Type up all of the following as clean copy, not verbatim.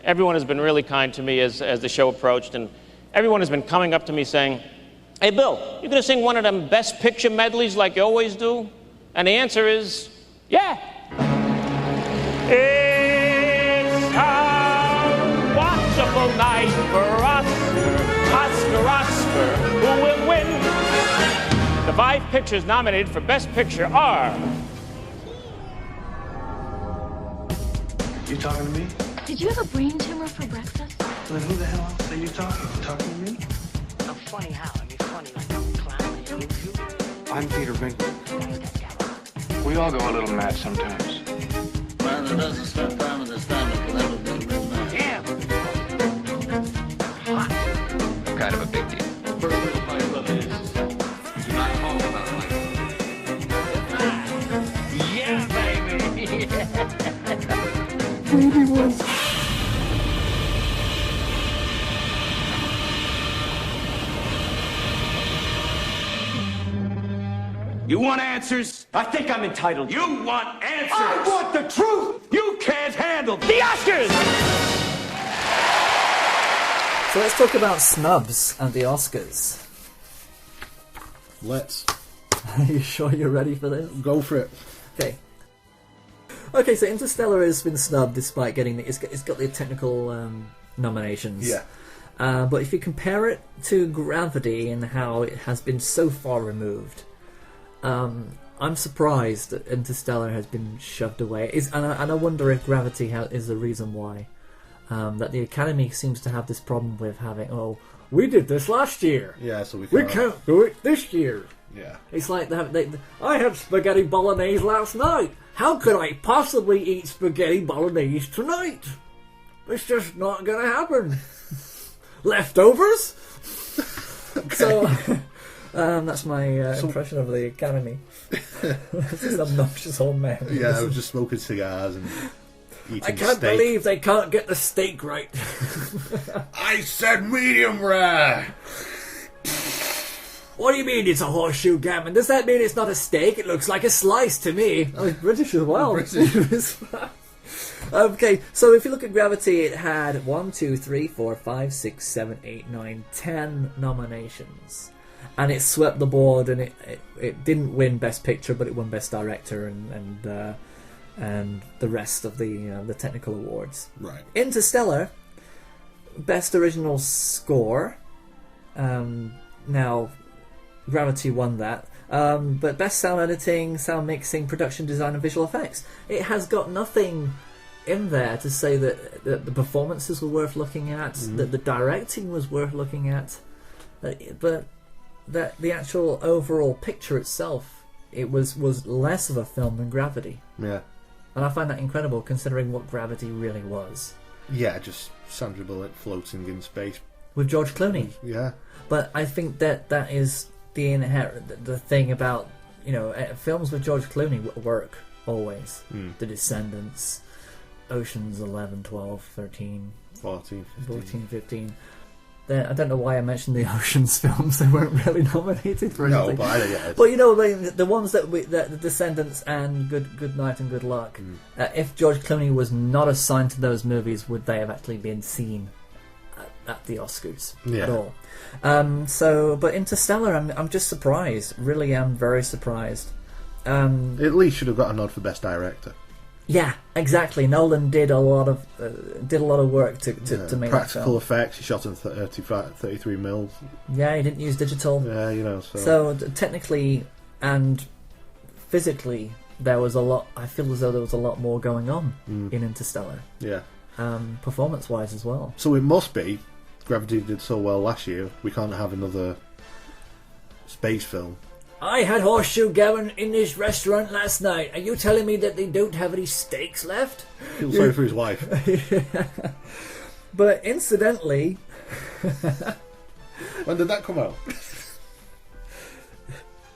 everyone has been really kind to me as the show approached, and everyone has been coming up to me saying, "Hey, Bill, you gonna sing one of them Best Picture medleys like you always do?" And the answer is, yeah. It's a watchable night for Oscar, Oscar, who will win? The 5 pictures nominated for Best Picture are... You talking to me? Did you have a brain tumor for breakfast? Then who the hell else are you talking? You talking to me? I'm funny how? I mean, funny like a clown and you. I'm Peter Venkman. We all go a little mad sometimes. Man that doesn't spend time with his family can never be a real man. Damn! I'm kind of a big deal. First rule of Fight Club is, do not talk about it like that. Yeah, baby! You want answers? I think I'm entitled. You want answers? I want the truth! You can't handle The Oscars! So let's talk about Snubs and the Oscars. Let's. Are you sure you're ready for this? Go for it. Okay. Okay, so Interstellar has been snubbed despite getting it's got the technical nominations. Yeah. But if you compare it to Gravity and how it has been so far removed, I'm surprised that Interstellar has been shoved away. And I wonder if Gravity is the reason why. That the Academy seems to have this problem with having, oh, we did this last year. Yeah, so we can't do it this year. Yeah. It's like I had spaghetti bolognese last night. How could I possibly eat spaghetti bolognese tonight? It's just not going to happen. Leftovers? So, that's my impression of the Academy. This is an obnoxious old man. Yeah, I was just smoking cigars and eating I can't steak. believe they can't get the steak right. I said medium rare! What do you mean it's a horseshoe gammon? Does that mean it's not a steak? It looks like a slice to me. I was British as well. Okay, so if you look at Gravity, it had 1, 2, 3, 4, 5, 6, 7, 8, 9, 10 nominations. And it swept the board, and it didn't win Best Picture, but it won Best Director and the rest of the technical awards. Right. Interstellar, Best Original Score. Now, Gravity won that. But Best Sound Editing, Sound Mixing, Production Design and Visual Effects. It has got nothing in there to say that the performances were worth looking at, that the directing was worth looking at, but that the actual overall picture itself, it was less of a film than Gravity. Yeah. And I find that incredible considering what Gravity really was. Yeah, just Sandra Bullock floating in space. With George Clooney. Yeah. But I think that is the inherent the thing about, films with George Clooney work always. The Descendants, Oceans 11, 12, 13, 14, 15. I don't know why I mentioned the Oceans films. They weren't really nominated for anything. No, but I get it. But the ones that the Descendants and Good Night and Good Luck. If George Clooney was not assigned to those movies, would they have actually been seen at the Oscars at all? But Interstellar, I'm just surprised. Really, am very surprised. At least should have got a nod for Best Director. Yeah, exactly. Nolan did a lot of work to make practical that film. effects. He shot in 33 mils. Yeah, he didn't use digital. Yeah, So technically and physically, there was a lot. I feel as though there was a lot more going on in Interstellar. Yeah. Performance-wise as well. So it must be. Gravity did so well last year. We can't have another space film. I had horseshoe gammon in this restaurant last night. Are you telling me that they don't have any steaks left? Feel sorry for his wife. But incidentally... When did that come out?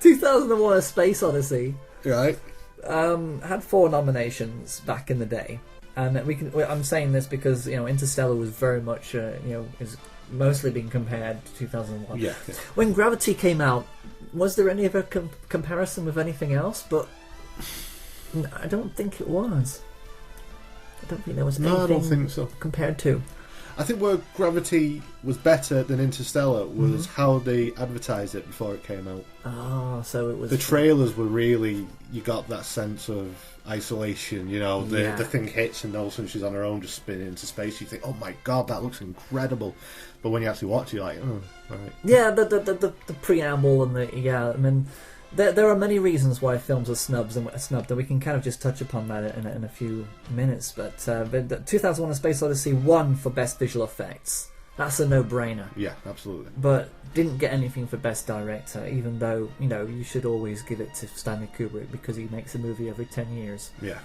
2001: A Space Odyssey. Right. Had 4 nominations back in the day. And I'm saying this because, Interstellar was very much, is mostly being compared to 2001. Yeah. When Gravity came out, was there any other comparison with anything else? But I don't think it was. I don't think there was No, I anything don't think so. compared to. I think where Gravity was better than Interstellar was Mm-hmm. how they advertised it before it came out. Oh, so it was... The trailers were really... You got that sense of isolation, you know, the thing hits and all of a sudden she's on her own just spinning into space. You think, oh my god, that looks incredible. But when you actually watch it, you're like, oh, right. Yeah, the preamble and I mean, there are many reasons why films are snubbed, and we can kind of just touch upon that in a few minutes. But 2001: A Space Odyssey won for Best Visual Effects. That's a no-brainer. Yeah, absolutely. But didn't get anything for Best Director, even though, you know, you should always give it to Stanley Kubrick because he makes a movie every 10 years. Yeah.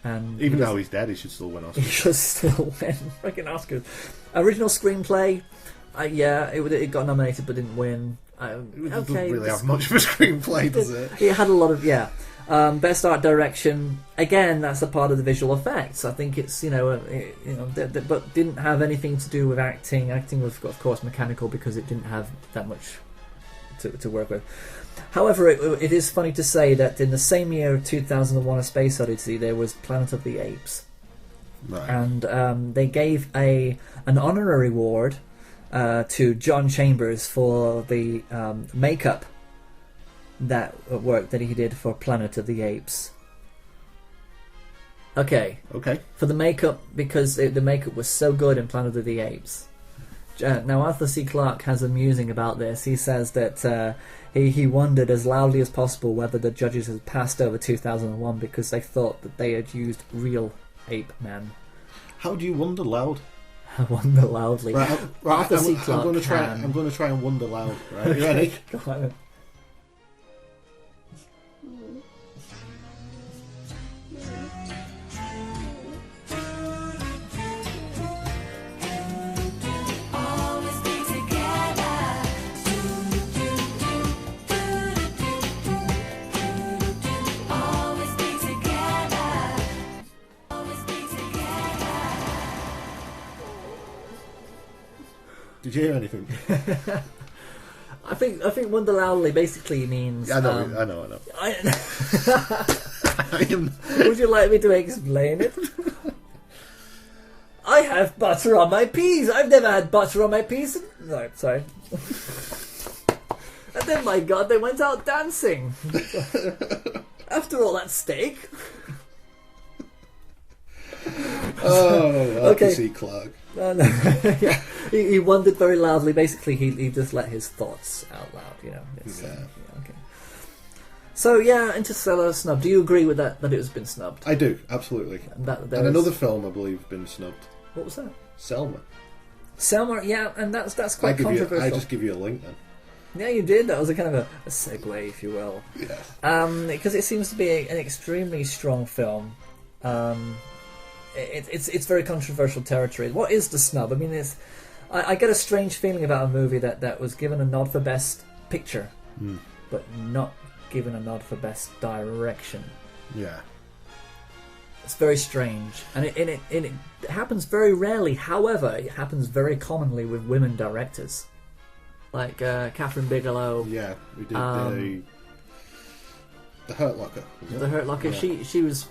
And even though he's dead, he should still win Oscars. He should still win freaking Oscars. Original screenplay, it got nominated but didn't win. It doesn't really have much of a screenplay, does it? It had a lot of, best art direction, again, that's a part of the visual effects. I think it's, but didn't have anything to do with acting. Acting was, of course, mechanical because it didn't have that much to work with. However, it is funny to say that in the same year of 2001: A Space Odyssey, there was Planet of the Apes. Right. And they gave an honorary award to John Chambers for the makeup work that he did for Planet of the Apes. Okay. For the makeup, because the makeup was so good in Planet of the Apes. Now Arthur C. Clarke has a musing about this. He says that he wondered as loudly as possible whether the judges had passed over 2001 because they thought that they had used real ape men. How do you wonder loud? I wonder loudly. Right, Arthur C. I'm Clarke going to try and wonder loud. Right, you ready? Go on. Did you hear anything? I think wonder loudly basically means. I know. Would you like me to explain it? I have butter on my peas. I've never had butter on my peas. No, sorry. And then, my God, they went out dancing. After all that steak. Oh, Arthur C. Clarke. No. Yeah. He wondered very loudly. Basically, he just let his thoughts out loud. You know. Okay. So Interstellar snubbed. Do you agree with that? That it has been snubbed? I do, absolutely. And another film, I believe, been snubbed. What was that? Selma. Yeah, and that's quite controversial. I just give you a link then. Yeah, you did. That was a kind of a segue, if you will. Yeah. Because it seems to be an extremely strong film. It's very controversial territory. What is the snub? I mean, I get a strange feeling about a movie that was given a nod for Best Picture, but not given a nod for Best Direction. Yeah. It's very strange, and it happens very rarely. However, it happens very commonly with women directors, like Catherine Bigelow. Yeah, we did the Hurt Locker. The Hurt Locker. Yeah. She was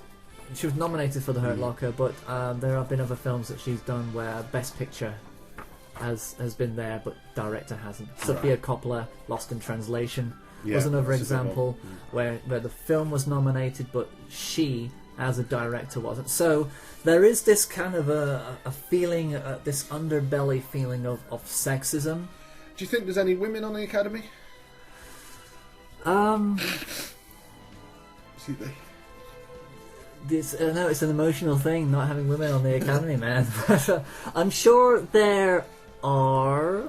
nominated for the Hurt Locker, but there have been other films that she's done where Best Picture has been there, but director hasn't. Sofia Coppola, Lost in Translation, was another example where the film was nominated, but she, as a director, wasn't. So there is this kind of a feeling, this underbelly feeling of sexism. Do you think there's any women on the Academy? See they. No, it's an emotional thing not having women on the Academy, man. I'm sure there are.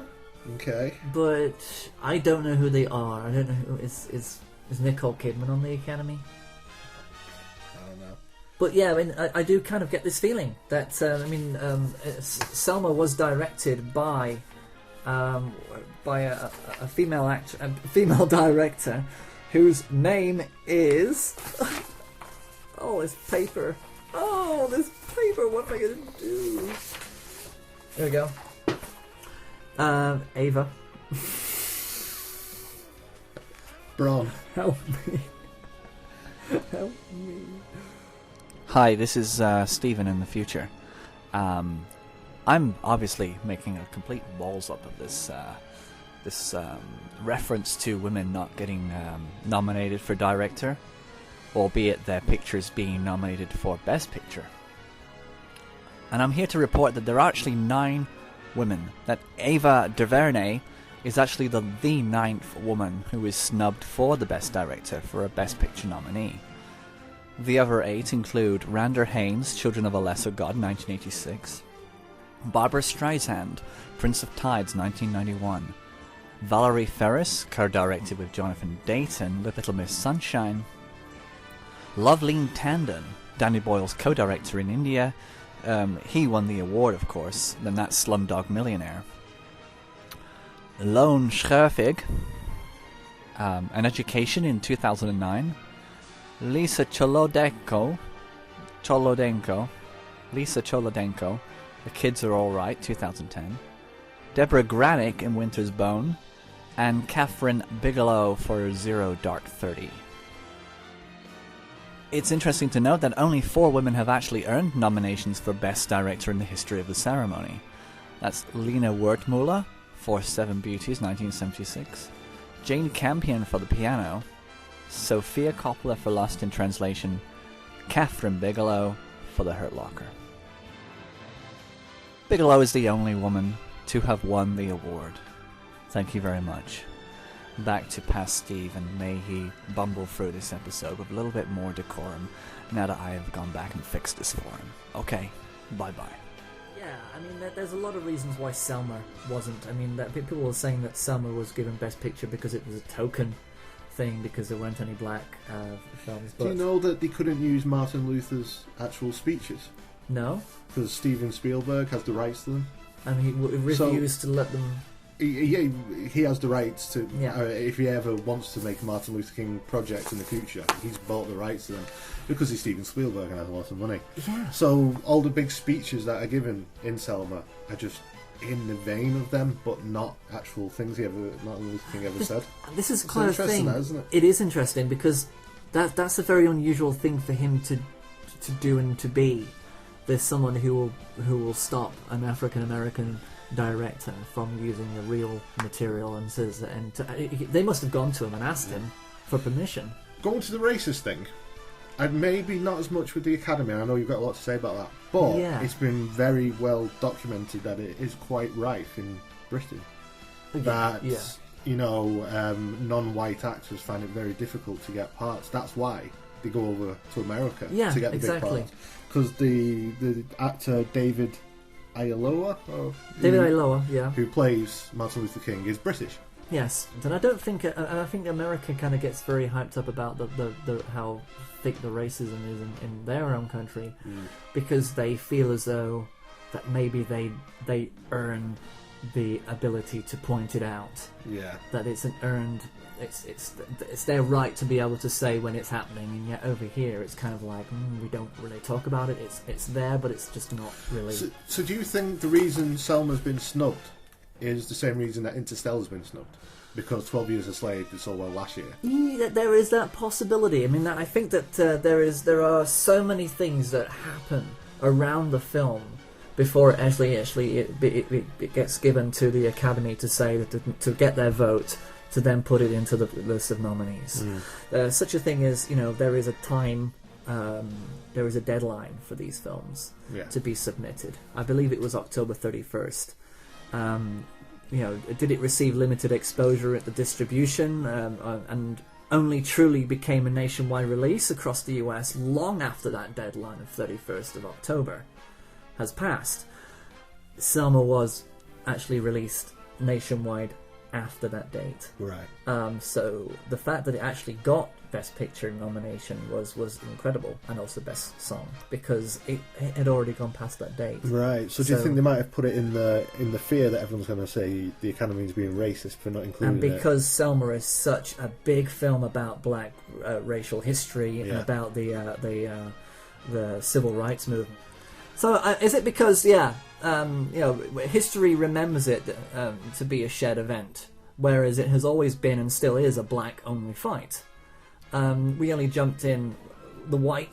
Okay. But I don't know who they are. I don't know who is Nicole Kidman on the Academy. I don't know. But yeah, I mean, I do kind of get this feeling that Selma was directed by a female director, whose name is. Oh, this paper. What am I going to do? There we go. Ava. Braun. Help me. Help me. Hi, this is Stephen in the future. I'm obviously making a complete balls up of this reference to women not getting nominated for director, albeit their pictures being nominated for Best Picture. And I'm here to report that there are actually 9 women. That Ava DuVernay is actually the 9th woman who is snubbed for the Best Director for a Best Picture nominee. The other 8 include Randa Haynes, Children of a Lesser God, 1986, Barbara Streisand, Prince of Tides, 1991, Valerie Ferris, co-directed with Jonathan Dayton, Little Miss Sunshine, Loveleen Tandon, Danny Boyle's co-director in India. He won the award, of course, then that's Slumdog Millionaire. Lone Scherfig, An Education in 2009, Lisa Cholodenko, The Kids Are Alright, 2010, Deborah Granick in Winter's Bone, and Catherine Bigelow for Zero Dark 30. It's interesting to note that only 4 women have actually earned nominations for Best Director in the history of the ceremony. That's Lena Wertmuller for Seven Beauties, 1976, Jane Campion for The Piano, Sofia Coppola for Lost in Translation, Catherine Bigelow for The Hurt Locker. Bigelow is the only woman to have won the award. Thank you very much. Back to past Steve, and may he bumble through this episode with a little bit more decorum now that I have gone back and fixed this for him. Okay, bye-bye. Yeah, I mean, there's a lot of reasons why Selma wasn't. I mean, that people were saying that Selma was given Best Picture because it was a token thing, because there weren't any black films. But do you know that they couldn't use Martin Luther's actual speeches? No. Because Steven Spielberg has the rights to them. And he refused to let them... He has the rights to... Yeah. If he ever wants to make a Martin Luther King project in the future, he's bought the rights to them. Because he's Steven Spielberg and has a lot of money. Yeah. So all the big speeches that are given in Selma are just in the vein of them, but not actual things Martin Luther King ever said. This is kind of thing. That, isn't it? It is interesting because that's a very unusual thing for him to do and to be. There's someone who will stop an African American director from using the real material and says, they must have gone to him and asked him for permission. Going to the racist thing, maybe not as much with the Academy. I know you've got a lot to say about that, but it's been very well documented that it is quite rife in Britain. That non-white actors find it very difficult to get parts. That's why they go over to America to get the big parts. Because the actor David Oyelowo, who plays Martin Luther King, is British. Yes, and I don't think, I think America kind of gets very hyped up about the how thick the racism is in their own country, because they feel as though that maybe they earn the ability to point it out. Yeah, that it's an earned. It's their right to be able to say when it's happening, and yet over here it's kind of like we don't really talk about it. It's there, but it's just not really. So do you think the reason Selma's been snubbed is the same reason that Interstellar's been snubbed? Because 12 Years a Slave did so well last year. Yeah, there is that possibility. I mean, I think that there are so many things that happen around the film before it gets given to the Academy to say that to get their vote, to then put it into the list of nominees. Such a thing as, there is a time, there is a deadline for these films to be submitted. I believe it was October 31st. Did it receive limited exposure at the distribution and only truly became a nationwide release across the US long after that deadline of 31st of October has passed? Selma was actually released nationwide after that date. Right. So the fact that it actually got Best Picture nomination was incredible, and also Best Song, because it had already gone past that date. Right. So do you think they might have put it in the fear that everyone's going to say the Academy's being racist for not including it? And because Selma is such a big film about black racial history and about the civil rights movement. So is it because history remembers it to be a shared event, whereas it has always been and still is a black-only fight? We only jumped in the white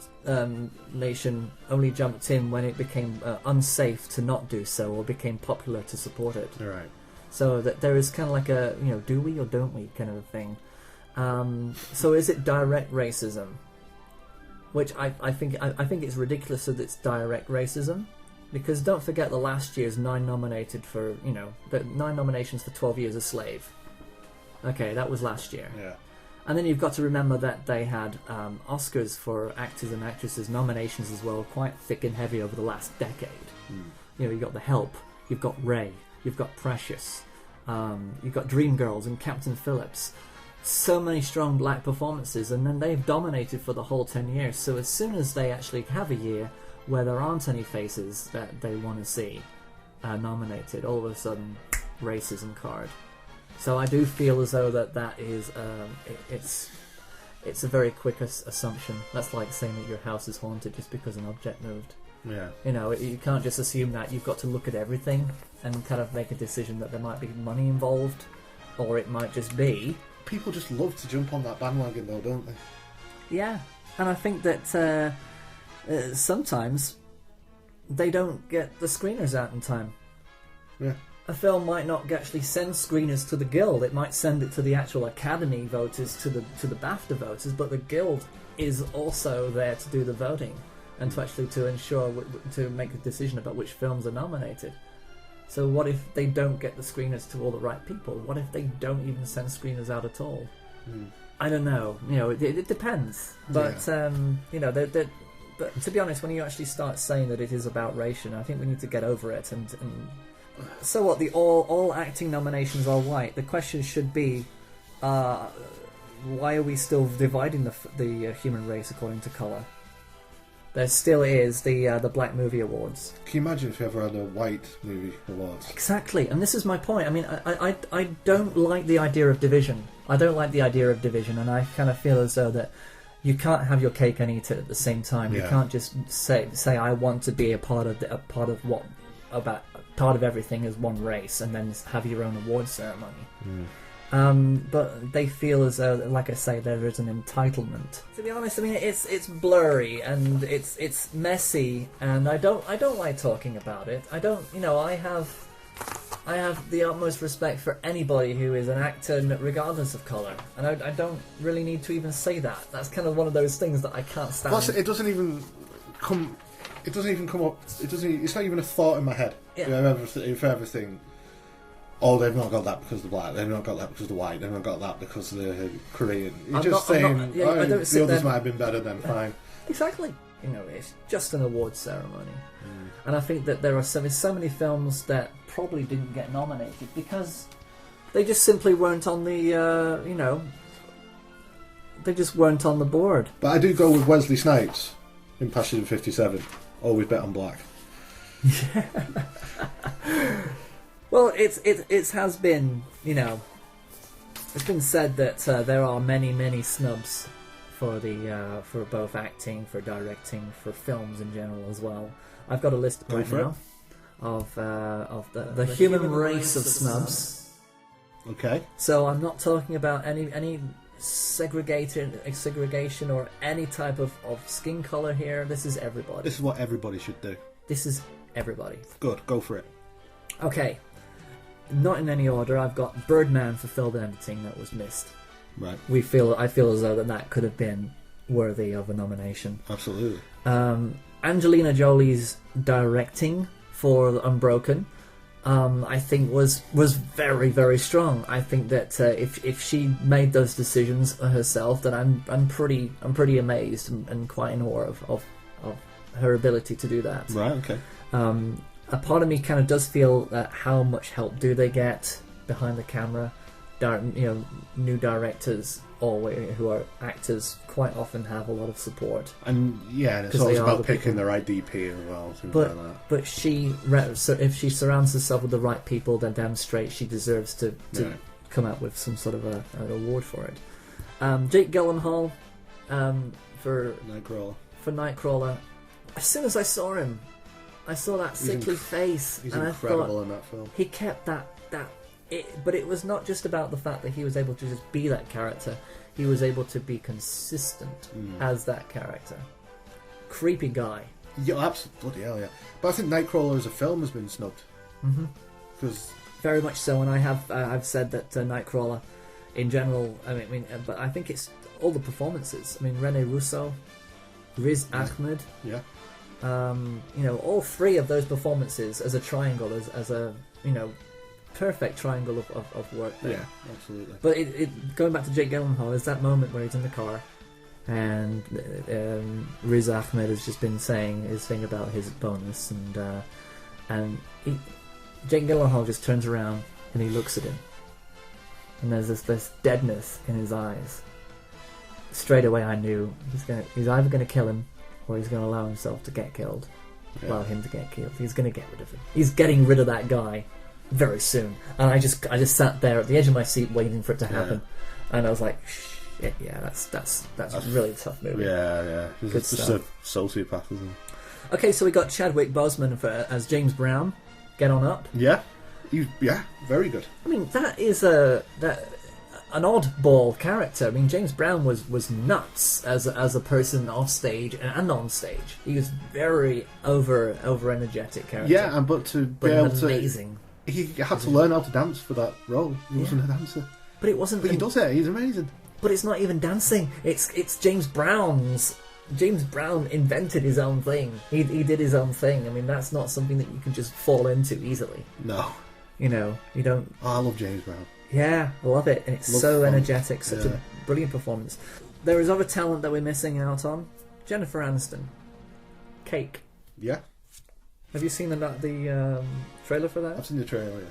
nation only jumped in when it became unsafe to not do so, or became popular to support it. Right. So that there is kind of like a, do we or don't we kind of a thing. So is it direct racism? Which I think it's ridiculous that it's direct racism, because don't forget the last year's 9 nominated for, the 9 nominations for 12 Years a Slave. Okay, that was last year. Yeah. And then you've got to remember that they had Oscars for actors and actresses nominations as well, quite thick and heavy over the last decade. You've got The Help, you've got Ray, you've got Precious, you've got Dreamgirls and Captain Phillips. So many strong black performances, and then they've dominated for the whole 10 years. So as soon as they actually have a year where there aren't any faces that they want to see nominated, all of a sudden racism card. So I do feel as though that is it's a very quick assumption. That's like saying that your house is haunted just because an object moved. Yeah. You can't just assume that. You've got to look at everything and kind of make a decision that there might be money involved, or it might just be. People just love to jump on that bandwagon, though, don't they? Yeah, and I think that sometimes they don't get the screeners out in time. Yeah. A film might not actually send screeners to the Guild. It might send it to the actual Academy voters, to the BAFTA voters, but the Guild is also there to do the voting and to ensure to make a decision about which films are nominated. So what if they don't get the screeners to all the right people? What if they don't even send screeners out at all? I don't know. It depends. But but to be honest, when you actually start saying that it is about race, I think we need to get over it. And so what? The all acting nominations are white. The question should be, why are we still dividing the human race according to colour? There still is the Black Movie Awards. Can you imagine if you ever had a white movie awards? Exactly, and this is my point. I mean, I don't like the idea of division. I don't like the idea of division, and I kind of feel as though that you can't have your cake and eat it at the same time. Yeah. You can't just say I want to be a part of everything as one race, and then have your own award ceremony. But they feel as though, like I say, there is an entitlement. To be honest, I mean it's blurry and it's messy, and I don't like talking about it. I don't, I have the utmost respect for anybody who is an actor, regardless of colour, and I don't really need to even say that. That's kind of one of those things that I can't stand. Plus, it doesn't even come up. It's not even a thought in my head. Yeah. If everything. Oh, they've not got that because they're black. They've not got that because they're white. They've not got that because they're Korean. You're the others might have been better than fine. Exactly. It's just an award ceremony. And I think that there are so many films that probably didn't get nominated because they just simply weren't on the, they just weren't on the board. But I do go with Wesley Snipes in Passion 57. Always bet on black. Well, it has been, it's been said that there are many snubs for for both acting, for directing, for films in general as well. I've got a list right now of the human race of snubs. Okay. So I'm not talking about any segregation or any type of skin colour here. This is everybody. This is what everybody should do. This is everybody. Good, go for it. Okay. Not in any order. I've got Birdman for film editing that was missed. Right. I feel as though that could have been worthy of a nomination. Absolutely. Angelina Jolie's directing for Unbroken, I think was very, very strong. I think that if she made those decisions herself, then I'm pretty amazed and quite in awe of her ability to do that. Right. Okay. A part of me kind of does feel that how much help do they get behind the camera? New directors who are actors quite often have a lot of support. And it's always about picking the right DP as well. Like that. But if she surrounds herself with the right people, then demonstrates she deserves to come out with some sort of an award for it. Jake Gyllenhaal for Nightcrawler. As soon as I saw him, I saw that sickly face, he's and incredible I thought in that film. He kept that. But it was not just about the fact that he was able to just be that character. he was able to be consistent as that character. Creepy guy. Yeah, absolutely. Bloody hell, yeah. But I think Nightcrawler as a film has been snubbed. Because very much so, and I've said that Nightcrawler, in general, but I think it's all the performances. I mean, Rene Russo, Riz Ahmed, all three of those performances as a triangle, as a perfect triangle of work there. Yeah, absolutely. But going back to Jake Gyllenhaal, there's that moment where he's in the car, and Riz Ahmed has just been saying his thing about his bonus, and Jake Gyllenhaal just turns around and he looks at him, and there's this deadness in his eyes. Straight away, I knew he's either going to kill him or he's going to allow himself to get killed. Yeah. Allow him to get killed. He's going to get rid of him. He's getting rid of that guy very soon. And I just sat there at the edge of my seat waiting for it to happen, and I was like, shit, yeah, that's really a tough movie. Yeah. He's just a sociopath, isn't he? Okay, so we got Chadwick Boseman as James Brown. Get on up. Yeah, very good. I mean, that is an oddball character. I mean, James Brown was nuts as a person off stage and on stage. He was very over energetic character. Yeah, but to be able to, amazing. He had to learn how to dance for that role. He wasn't a dancer, but it wasn't. But he does it. He's amazing. But it's not even dancing. It's James Brown's. James Brown invented his own thing. He did his own thing. I mean, that's not something that you can just fall into easily. No. You don't... Oh, I love James Brown. Yeah, I love it. And it's so energetic. Such a brilliant performance. There is other talent that we're missing out on. Jennifer Aniston. Cake. Yeah. Have you seen the trailer for that? I've seen the trailer,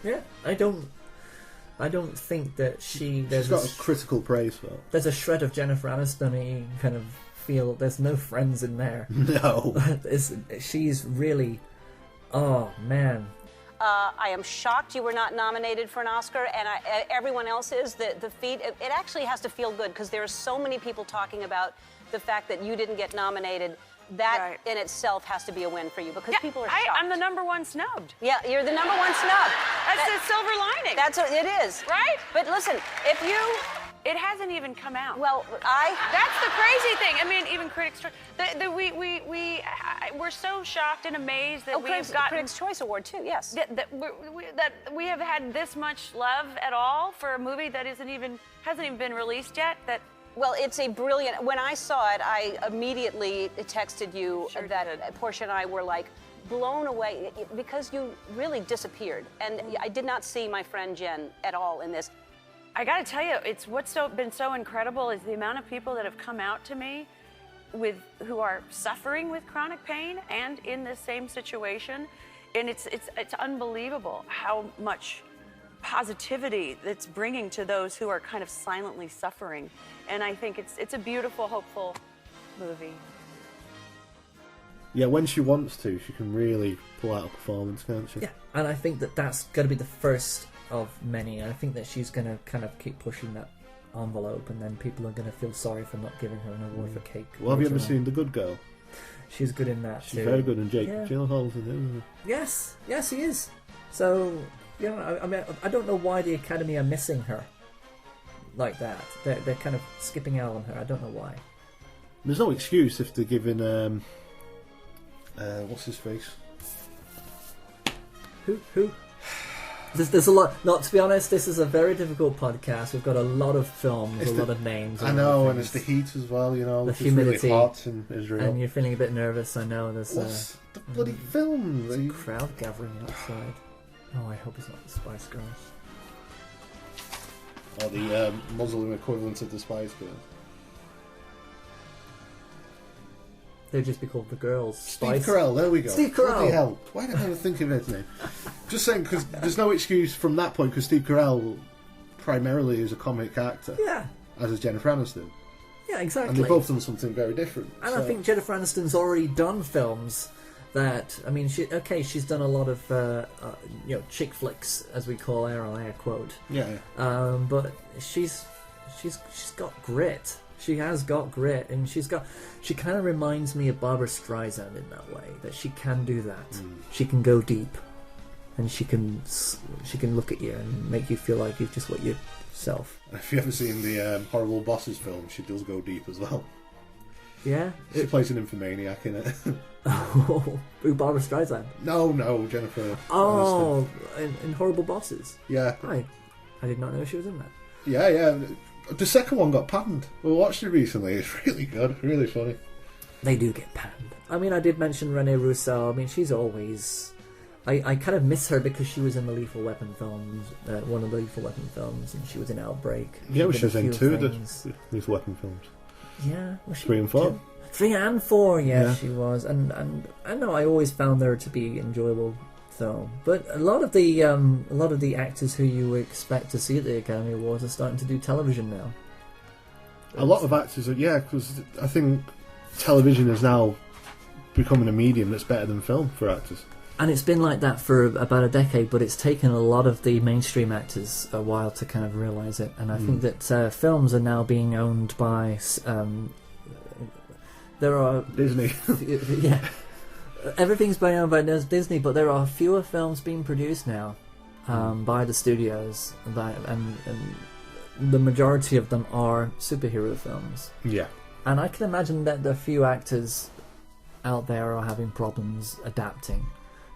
yeah. I don't think that she's got a critical praise for it. There's a shred of Jennifer Aniston you kind of feel there's no friends in there. No. She's really... Oh, man. I am shocked you were not nominated for an Oscar, and everyone else is. The feat, it actually has to feel good, because there are so many people talking about the fact that you didn't get nominated. That in itself has to be a win for you, because people are shocked. I'm the #1 snubbed. Yeah, you're the #1 snub. That's the silver lining. That's what it is. Right? But listen, if you... It hasn't even come out. Well, That's the crazy thing. I mean, even Critics' Choice. We're so shocked and amazed that we've gotten... Critics' Choice Award, too, yes. That we have had this much love at all for a movie that hasn't even been released yet. Well, it's a brilliant... When I saw it, I immediately texted you that Portia and I were like blown away, because you really disappeared. And I did not see my friend Jen at all in this. I got to tell you, it's been so incredible is the amount of people that have come out to me who are suffering with chronic pain and in this same situation, and it's unbelievable how much positivity that's bringing to those who are kind of silently suffering. And I think it's a beautiful, hopeful movie. Yeah, when she wants to, she can really pull out a performance, can't she? Yeah, and I think that's going to be the first of many. I think that she's going to kind of keep pushing that envelope, and then people are going to feel sorry for not giving her an award for Cake. Well, have you ever seen The Good Girl? She's good in that She's too. very good in Jake Gyllenhaal's in it, isn't he? Yes, he is. So, I mean, I don't know why the Academy are missing her like that. They're kind of skipping out on her. I don't know why. There's no excuse if they're giving what's his face? Who? There's a lot. Not to be honest, this is a very difficult podcast. We've got a lot of films, a lot of names. I know, and it's the heat as well. The it's humidity, really hot in Israel, and you're feeling a bit nervous. I know. There's what's the bloody film? There's a crowd gathering outside. Oh, I hope it's not the Spice Girls. Or the Muslim equivalent of the Spice Girls. They'd just be called the Girls. Steve Carell, there we go. Steve Carell. Bloody hell. Why did I never think of his name? Just saying, because there's no excuse from that point, because Steve Carell primarily is a comic actor. Yeah. As is Jennifer Aniston. Yeah, exactly. And they've both done something very different. And I think Jennifer Aniston's already done films that, I mean, she's done a lot of, chick flicks, as we call air quote. Yeah. But she's got grit. She has got grit, and she kind of reminds me of Barbra Streisand in that way, that she can do that. She can go deep. and she can look at you and make you feel like you've just let yourself. Have you ever seen the Horrible Bosses film? She does go deep as well. Yeah, she plays an infomaniac in it. Oh, who, Barbara Streisand? No, Jennifer. Oh, in Horrible Bosses. Yeah, I did not know she was in that. Yeah. The second one got panned. We watched it recently. It's really good, really funny. They do get panned. I mean, I did mention Renee Russo. I mean, she's always. I kind of miss her because she was in the Lethal Weapon films, one of the Lethal Weapon films, and she was in Outbreak. Yeah, she was in two of the Lethal Weapon films. Yeah, was she 3 and 4. 3 and 4, yeah, she was, and I know I always found her to be enjoyable film. But a lot of the actors who you would expect to see at the Academy Awards are starting to do television now. A lot of actors, because I think television is now becoming a medium that's better than film for actors. And it's been like that for about a decade, but it's taken a lot of the mainstream actors a while to kind of realise it. And I think that films are now being owned by... there are... Disney. Yeah. Everything's being owned by Disney, but there are fewer films being produced now by the studios. And the majority of them are superhero films. Yeah. And I can imagine that the few actors out there are having problems adapting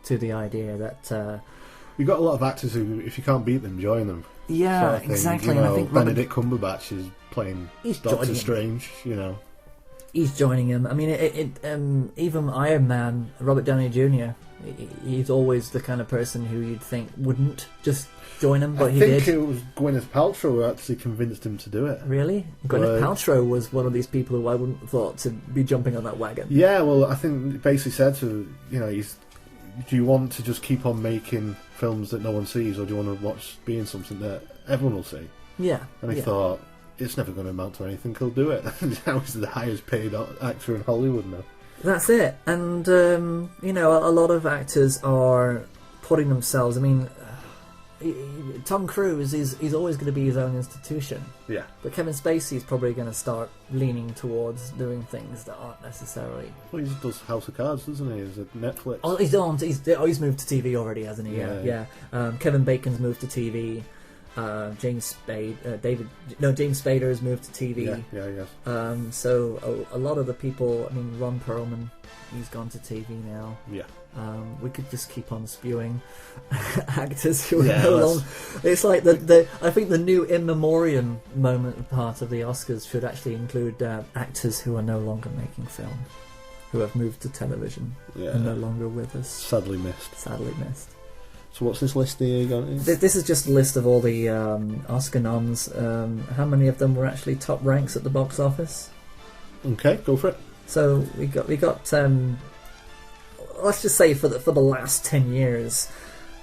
to the idea that you've got a lot of actors who, if you can't beat them, join them. Yeah, sort of thing. exactly. You know, and I think Benedict Cumberbatch is playing Doctor Strange. You know, he's joining him. I mean, even Iron Man, Robert Downey Jr. He's always the kind of person who you'd think wouldn't just join him, but he did. I think it was Gwyneth Paltrow who actually convinced him to do it. Really? Gwyneth Paltrow was one of these people who I wouldn't have thought to be jumping on that wagon. Yeah, well, I think he basically said to, do you want to just keep on making films that no one sees, or do you want to watch being something that everyone will see? Yeah. And he thought, it's never going to amount to anything, he'll do it. Now he's the highest paid actor in Hollywood now. That's it. And, a lot of actors are putting themselves... I mean, Tom Cruise he's always going to be his own institution. Yeah. But Kevin Spacey's probably going to start leaning towards doing things that aren't necessarily... Well, he does House of Cards, doesn't he? He's at Netflix. Oh, he's moved to TV already, hasn't he? Yeah. Kevin Bacon's moved to TV. James Spader has moved to TV. Yeah. So a lot of the people... I mean, Ron Perlman, he's gone to TV now. Yeah. We could just keep on spewing actors who are no longer... It's like I think the new in memoriam moment part of the Oscars should actually include actors who are no longer making film, who have moved to television and no longer with us. Sadly missed. So what's this list here you got? This is just a list of all the Oscar noms. How many of them were actually top ranks at the box office? Okay, go for it. So we got let's just say for the last 10 years,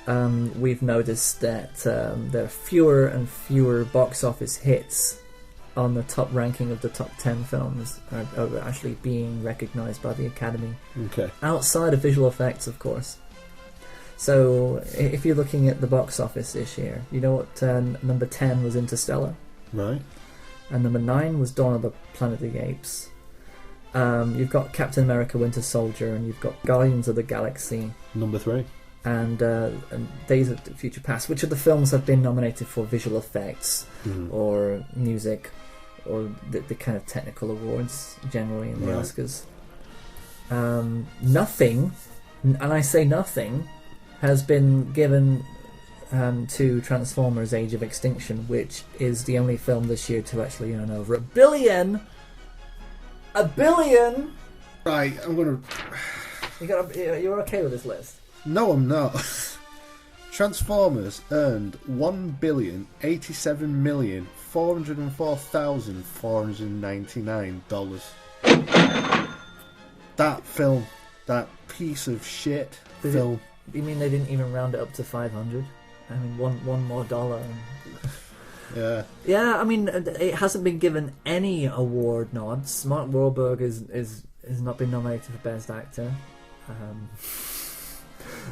we've noticed that there are fewer and fewer box office hits on the top ranking of the top 10 films are actually being recognised by the Academy. Okay. Outside of visual effects, of course. So if you're looking at the box office this year, you know what number 10 was Interstellar. Right. And number 9 was Dawn of the Planet of the Apes. You've got Captain America Winter Soldier, and you've got Guardians of the Galaxy. Number 3. And Days of the Future Past, which of the films have been nominated for visual effects or music or the kind of technical awards generally in the Oscars. Nothing, and I say nothing, has been given to Transformers Age of Extinction, which is the only film this year to actually earn over $1 billion. $1 billion! Right, I'm gonna... You're okay with this list? No, I'm not. Transformers earned $1,087,404,499. That film, that piece of shit film. You mean they didn't even round it up to 500? I mean, one more dollar. Yeah. Yeah, I mean, it hasn't been given any award nods. Mark Wahlberg is not been nominated for Best Actor.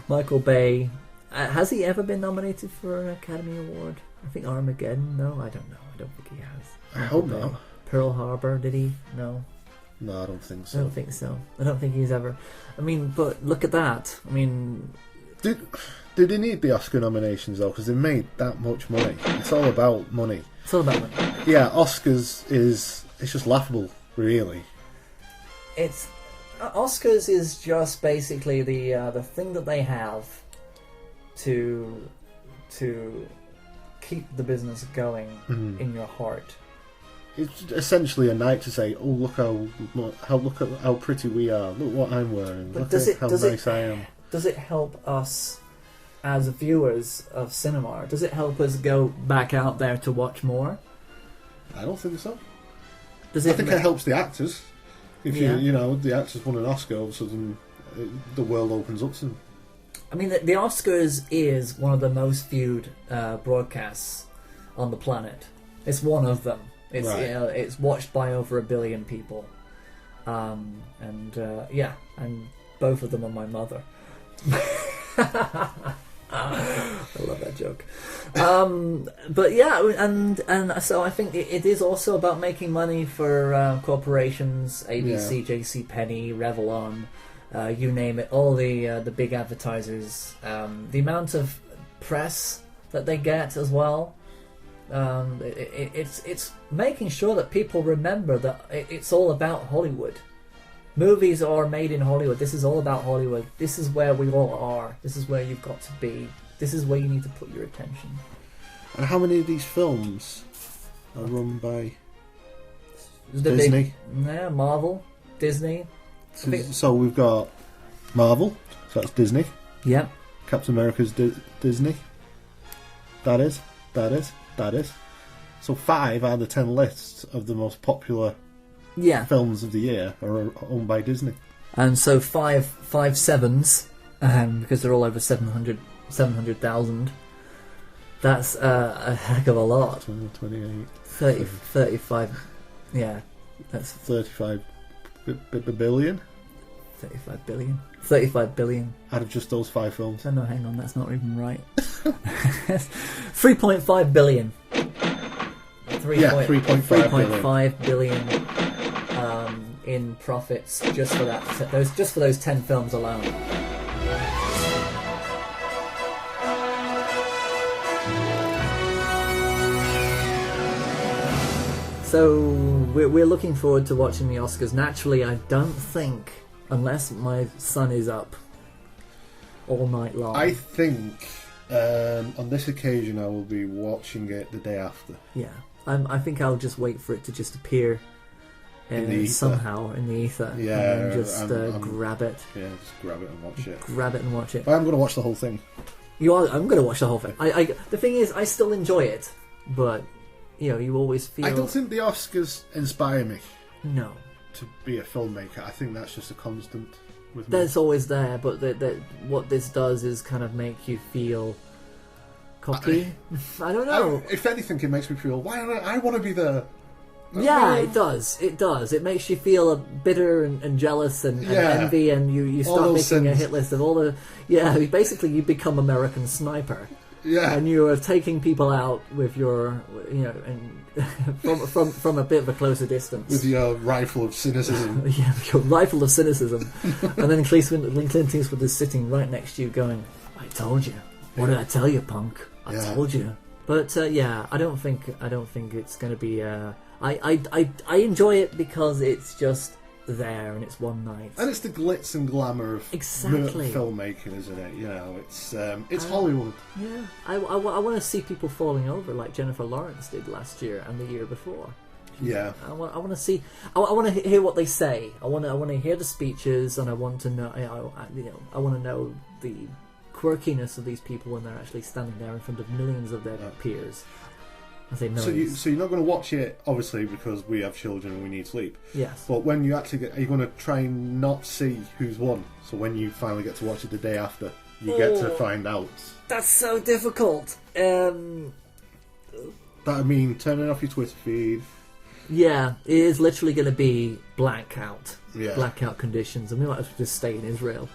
Michael Bay, has he ever been nominated for an Academy Award? I think Armageddon. No, I don't know. I don't think he has. I hope not. Pearl Harbor, did he? No. No, I don't think so. I don't think so. I don't think he's ever. I mean, but look at that. I mean, Do they need the Oscar nominations though? Because they made that much money. It's all about money. It's all about money. Yeah, Oscars it's just laughable, really. It's Oscars is just basically the thing that they have to keep the business going in your heart. It's essentially a night to say, "Oh, look at how pretty we are. Look what I'm wearing. But Look at how nice I am." Does it help us as viewers of cinema? Does it help us go back out there to watch more? I don't think so. I think it helps the actors. If the actors won an Oscar, all of a sudden the world opens up to them. I mean, the Oscars is one of the most viewed broadcasts on the planet. It's one of them. It's it's watched by over 1 billion people, and both of them are my mother. I love that joke. But yeah, and so I think it is also about making money for corporations, ABC, JCPenney, Revlon, you name it, all the big advertisers. The amount of press that they get as well. It's making sure that people remember that it's all about Hollywood. Movies are made in Hollywood. This is all about Hollywood. This is where we all are. This is where you've got to be. This is where you need to put your attention. And how many of these films are run by Disney? Marvel, Disney. So we've got Marvel, so that's Disney. Yep. Captain America's Disney. That is. So 5 out of the 10 lists of the most popular films of the year are owned by Disney. And so 5 sevens, because they're all over 700,000. That's a heck of a lot. 28. 35. Yeah, that's 35 billion. 35 billion. 35 billion. Out of just those 5 films. Oh, no, hang on, that's not even right. 3.5 billion. 3.5 billion in profits just for that. Just for those 10 films alone. So we're looking forward to watching the Oscars. Naturally, I don't think, unless my son is up all night long. I think on this occasion I will be watching it the day after. Yeah, I think I'll just wait for it to just appear somehow in the ether. Yeah, and then just grab it. Yeah, just grab it and watch it. Grab it and watch it. But I'm going to watch the whole thing. You are. I'm going to watch the whole thing. The thing is, I still enjoy it, but you always feel. I don't think the Oscars inspire me. No. To be a filmmaker, I think that's just a constant with me. That's always there, but what this does is kind of make you feel cocky. I don't know. If anything, it makes me feel, why don't I want to be there? Yeah, it does. It does. It makes you feel bitter and jealous and envy, and you start making a hit list of all the. Yeah, basically you become American Sniper. Yeah, and you are taking people out with your, and from a bit of a closer distance with your rifle of cynicism. Yeah, your rifle of cynicism, and then Clint Eastwood is sitting right next to you, going, "I told you. What did I tell you, punk? I told you." But I don't think it's going to be. I enjoy it because it's just there and it's one night, and it's the glitz and glamour of filmmaking, isn't it? It's Hollywood. Yeah, I want to see people falling over like Jennifer Lawrence did last year and the year before. Yeah, I want to see. I want to hear what they say. I want to hear the speeches, and I want to know. I want to know the quirkiness of these people when they're actually standing there in front of millions of their peers. So you're not going to watch it, obviously, because we have children and we need sleep. Yes. But when you actually are you going to try and not see who's won? So when you finally get to watch it the day after, you get to find out. That's so difficult. Turning off your Twitter feed. Yeah, it is literally going to be blackout. Yeah. Blackout conditions, and we might as well just stay in Israel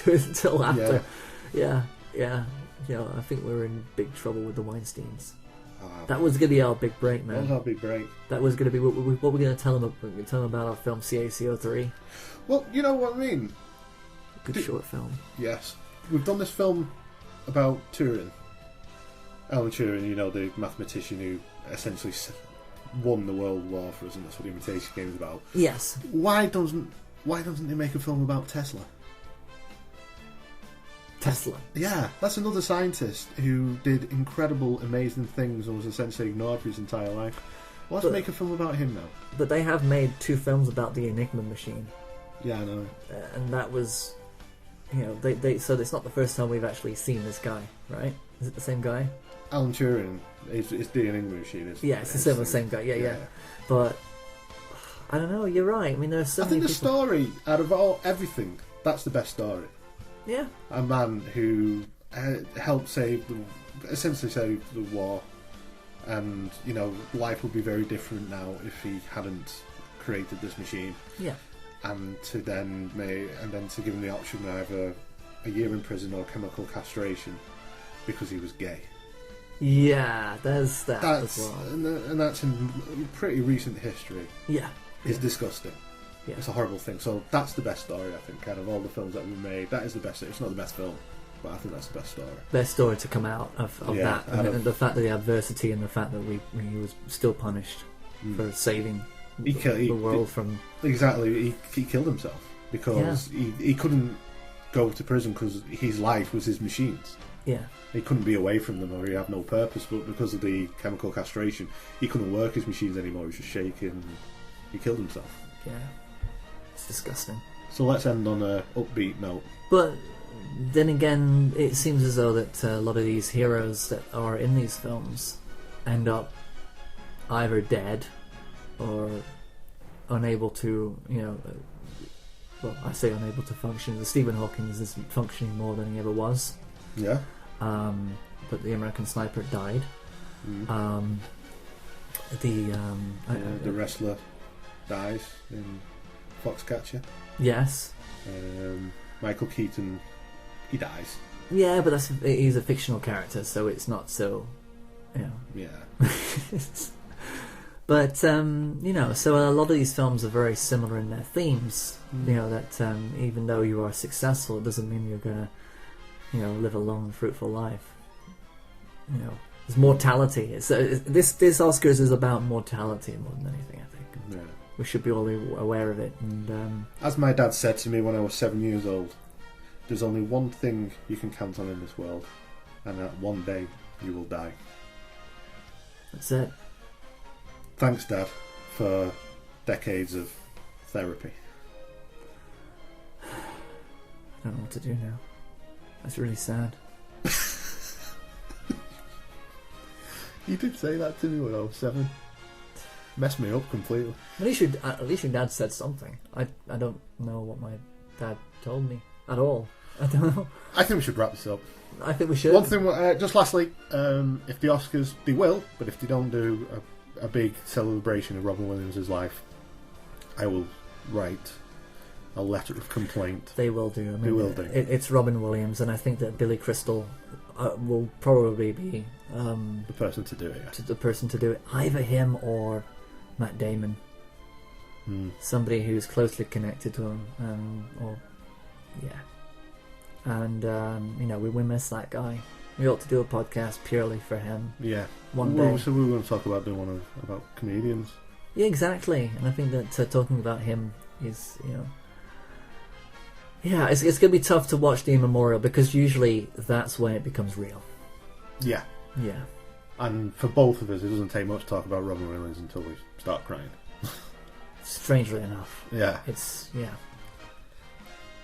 until after. Yeah. I think we're in big trouble with the Weinsteins. That was going to be our big break, man. That was our big break. That was going to be what we're going to tell them. We're going to tell them about our film CACO3. Well, you know what I mean. Good short film. Yes. we've done this film about Turing. Alan Turing, you know, the mathematician who essentially won the World War for us, and that's what the Imitation Game is about. Yes. Why doesn't he make a film about Tesla? Tesla. Yeah, that's another scientist who did incredible, amazing things and was essentially ignored for his entire life. Let's make a film about him now. But they have made 2 films about the Enigma machine. Yeah, I know. And that was, you know, so it's not the first time we've actually seen this guy, right? Is it the same guy? Alan Turing is the Enigma machine. Yeah, it's the same guy. Yeah. But I don't know. You're right. I mean, there's so many. I think the story out of everything, that's the best story. Yeah. A man who helped essentially save the war, and you know, life would be very different now if he hadn't created this machine. Yeah. And to then to give him the option of either a year in prison or chemical castration because he was gay. Yeah, there's that as well. And that's in pretty recent history. Yeah. It's disgusting. Yeah. It's a horrible thing. So that's the best story, I think, out of all the films that we made. That is the best. It's not the best film, but I think that's the best story. Best story to come out of that. And the fact that the adversity and the fact that he was still punished for saving the world from... Exactly. He killed himself because he couldn't go to prison because his life was his machines. Yeah. He couldn't be away from them or he had no purpose, but because of the chemical castration, he couldn't work his machines anymore. He was just shaking. He killed himself. Yeah. It's disgusting. So let's end on a upbeat note. But then again, it seems as though that a lot of these heroes that are in these films end up either dead or unable to, you know... well, I say unable to function. The Stephen Hawking is functioning more than he ever was. Yeah. But the American Sniper died. The wrestler dies in Foxcatcher. Yes. Michael Keaton, he dies. Yeah, but he's a fictional character, so it's not so, you know. Yeah. But you know, so a lot of these films are very similar in their themes. You know that even though you are successful, it doesn't mean you're gonna, you know, live a long and fruitful life. You know, there's mortality. This Oscars is about mortality more than anything, I think. Yeah. We should be all aware of it. And as my dad said to me when I was 7 years old, there's only one thing you can count on in this world, and that one day you will die. That's it. Thanks, Dad, for decades of therapy. I don't know what to do now. That's really sad. You did say that to me when I was 7. Messed me up completely. At least your dad said something. I don't know what my dad told me at all. I don't know. I think we should wrap this up. I think we should. One thing, just lastly, if the Oscars, they will, but if they don't do a big celebration of Robin Williams' life, I will write a letter of complaint. They will do. I mean, they will do. It's Robin Williams, and I think that Billy Crystal will probably be the person to do it. Yeah. The person to do it. Either him or Matt Damon. Somebody who's closely connected to him. And you know, we miss that guy. We ought to do a podcast purely for him. Yeah. One day. So we were going to talk about doing one about comedians. Yeah, exactly. And I think that talking about him is, you know... Yeah, it's going to be tough to watch the In Memoriam because usually that's when it becomes real. Yeah. Yeah. And for both of us, it doesn't take much to talk about Robin Williams until we start crying. Strangely enough. Yeah. Yeah.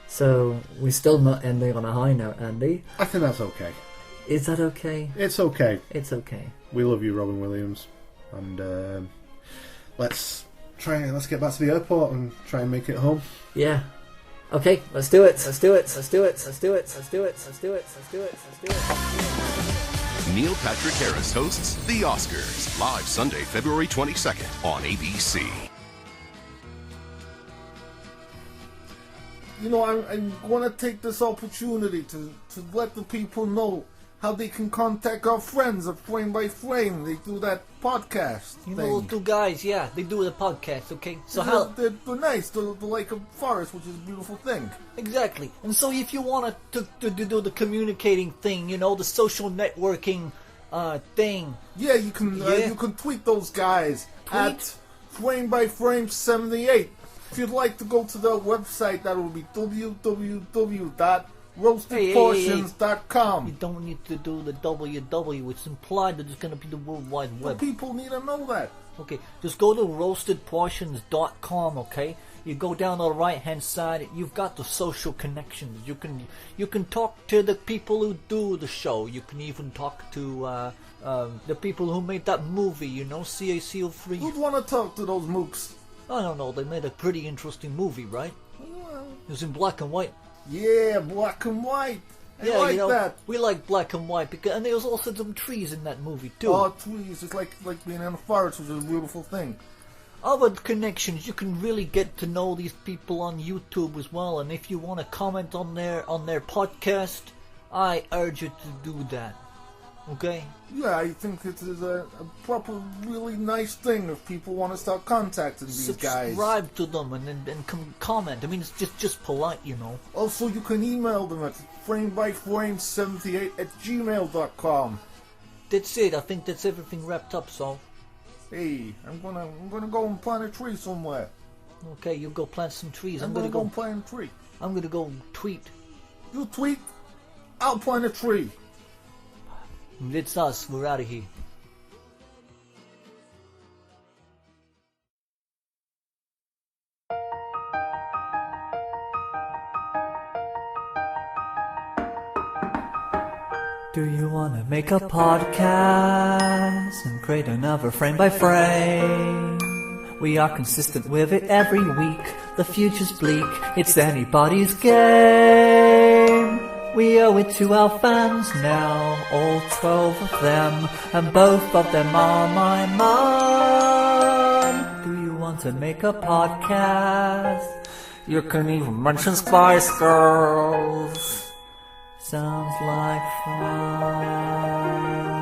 So, we're still not ending on a high note, Andy. I think that's okay. Is that okay? It's okay. It's okay. We love you, Robin Williams. And let's get back to the airport and try and make it home. Yeah. Okay, let's do it. Neil Patrick Harris hosts The Oscars, live Sunday, February 22nd on ABC. You know, I want to take this opportunity to let the people know how they can contact our friends at Frame by Frame. They do that podcast You thing. know those two guys, yeah, they do the podcast, okay? So they're, how... they're nice. They're like a forest, which is a beautiful thing. Exactly. And so if you want to do the communicating thing, you know, the social networking thing. Yeah, you can tweet those guys at Frame by Frame 78. If you'd like to go to their website, that will be www.roastedportions.com. You don't need to do the www. It's implied that it's going to be the World Wide Web. But people need to know that. Okay, just go to roastedportions.com, okay? You go down on the right-hand side, you've got the social connections. You can talk to the people who do the show. You can even talk to the people who made that movie, you know, CACO3. Who'd want to talk to those mooks? I don't know, they made a pretty interesting movie, right? It was in black and white. Yeah, black and white. I like you know, that. We like black and white, and there was also some trees in that movie, too. Oh, trees. It's like being in a forest, which is a beautiful thing. Other connections, you can really get to know these people on YouTube as well, and if you want to comment on their podcast, I urge you to do that. Okay? Yeah, I think it is a proper, really nice thing if people want to start contacting these guys. Subscribe to them and comment. I mean, it's just polite, you know. Also, you can email them at framebyframe78@gmail.com. That's it. I think that's everything wrapped up, so. Hey, I'm gonna go and plant a tree somewhere. Okay, you go plant some trees. I'm gonna go and plant a tree. I'm gonna go tweet. You tweet, I'll plant a tree. It's us. We're out of here. Do you want to make a podcast and create another frame by frame? We are consistent with it every week. The future's bleak. It's anybody's game. We owe it to our fans now, all 12 of them, and both of them are my mom. Do you want to make a podcast? You can even mention Spice Girls. Sounds like fun.